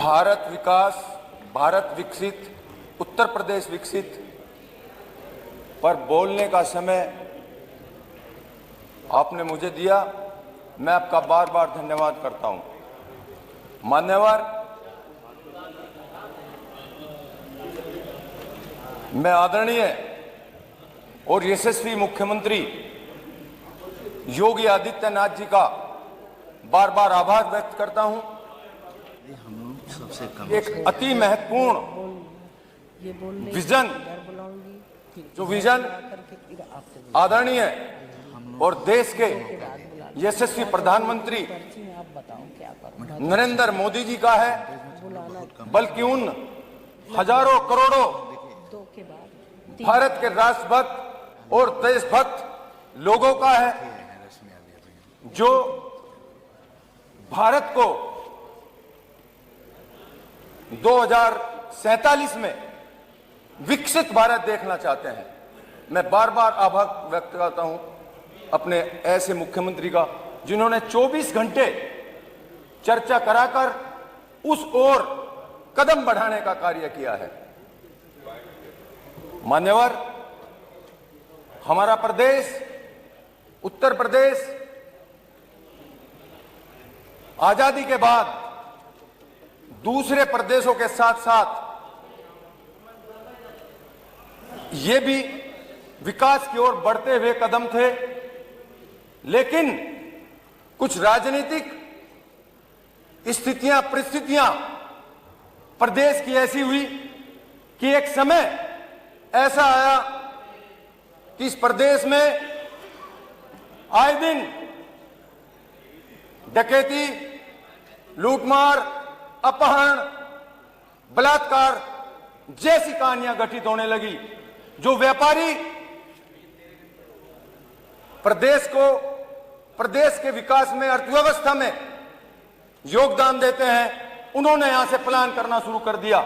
भारत विकास, भारत विकसित, उत्तर प्रदेश विकसित पर बोलने का समय आपने मुझे दिया, मैं आपका बार बार धन्यवाद करता हूं। मान्यवर, मैं आदरणीय और यशस्वी मुख्यमंत्री योगी आदित्यनाथ जी का बार बार आभार व्यक्त करता हूं। एक अति महत्वपूर्ण विजन, जो विजन आदरणीय और देश के यशस्वी प्रधानमंत्री नरेंद्र मोदी जी का है, बल्कि उन हजारों करोड़ों भारत के राष्ट्रभक्त और देशभक्त लोगों का है, जो भारत को 2047 में विकसित भारत देखना चाहते हैं। मैं बार बार आभार व्यक्त करता हूं अपने ऐसे मुख्यमंत्री का, जिन्होंने 24 घंटे चर्चा कराकर उस ओर कदम बढ़ाने का कार्य किया है। मान्यवर, हमारा प्रदेश उत्तर प्रदेश आजादी के बाद दूसरे प्रदेशों के साथ साथ ये भी विकास की ओर बढ़ते हुए कदम थे, लेकिन कुछ राजनीतिक स्थितियां, परिस्थितियां प्रदेश की ऐसी हुई कि एक समय ऐसा आया कि इस प्रदेश में आए दिन डकैती, लूटमार, अपहरण, बलात्कार जैसी कहानियां घटित होने लगी। जो व्यापारी प्रदेश के विकास में, अर्थव्यवस्था में योगदान देते हैं, उन्होंने यहां से प्लान करना शुरू कर दिया।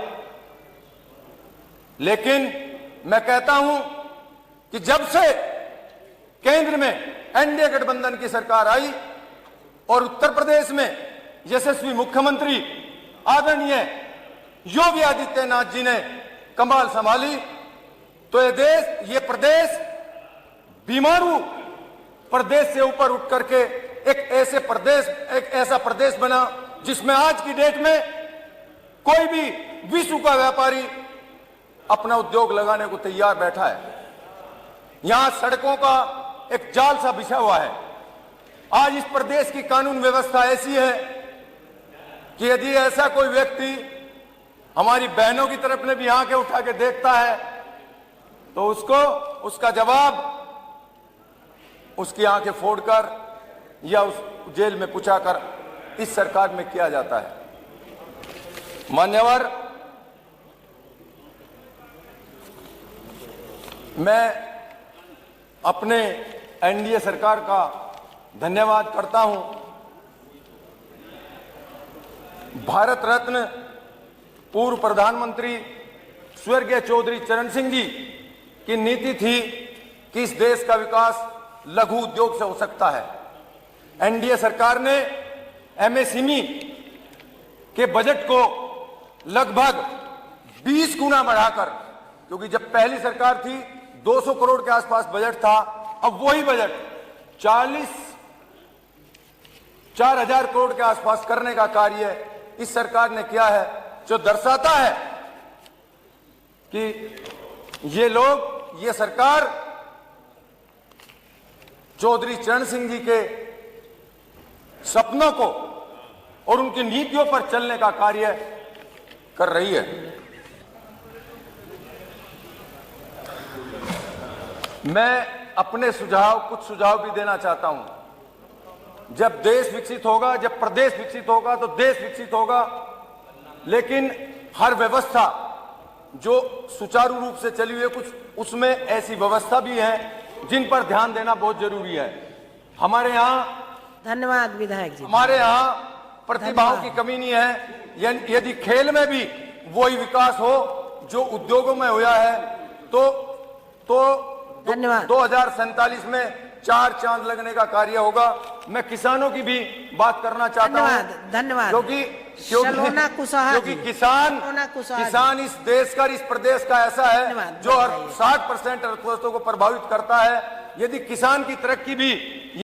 लेकिन मैं कहता हूं कि जब से केंद्र में एनडीए गठबंधन की सरकार आई और उत्तर प्रदेश में यशस्वी मुख्यमंत्री आदरणीय योगी आदित्यनाथ जी ने कमाल संभाली, तो ये प्रदेश बीमारू प्रदेश से ऊपर उठ करके एक ऐसा प्रदेश बना जिसमें आज की डेट में कोई भी विश्व का व्यापारी अपना उद्योग लगाने को तैयार बैठा है। यहां सड़कों का एक जाल सा बिछा हुआ है। आज इस प्रदेश की कानून व्यवस्था ऐसी है कि यदि ऐसा कोई व्यक्ति हमारी बहनों की तरफ में भी आंखें उठा के देखता है तो उसका जवाब उसकी आंखें फोड़कर या उस जेल में पुचाकर इस सरकार में किया जाता है। मान्यवर, मैं अपने एनडीए सरकार का धन्यवाद करता हूं। भारत रत्न पूर्व प्रधानमंत्री स्वर्गीय चौधरी चरण सिंह जी की नीति थी कि इस देश का विकास लघु उद्योग से हो सकता है। एनडीए सरकार ने एमएसएमई के बजट को लगभग 20 गुना बढ़ाकर, क्योंकि जब पहली सरकार थी 200 करोड़ के आसपास बजट था, अब वही बजट 4,000 करोड़ के आसपास करने का कार्य इस सरकार ने किया है, जो दर्शाता है कि ये सरकार चौधरी चरण सिंह जी के सपनों को और उनकी नीतियों पर चलने का कार्य कर रही है। मैं अपने कुछ सुझाव भी देना चाहता हूं। जब देश विकसित होगा, जब प्रदेश विकसित होगा तो देश विकसित होगा, लेकिन हर व्यवस्था जो सुचारू रूप से चली हुई है, कुछ उसमें ऐसी व्यवस्था भी है जिन पर ध्यान देना बहुत जरूरी है। हमारे यहाँ, धन्यवाद विधायक जी, हमारे यहाँ प्रतिभाओं की कमी नहीं है। यदि खेल में भी वही विकास हो जो उद्योगों में हुआ है तो धन्यवाद। 2047 में 4 चांद लगने का कार्य होगा। मैं किसानों की भी बात करना चाहता हूं, धन्यवाद। क्योंकि सलोना कुशवाहा क्योंकि जी। किसान सलोना कुशवाहा किसान इस देश का, इस प्रदेश का ऐसा है धन्यवाद। जो 60% अर्थव्यवस्था को प्रभावित करता है। यदि किसान की तरक्की भी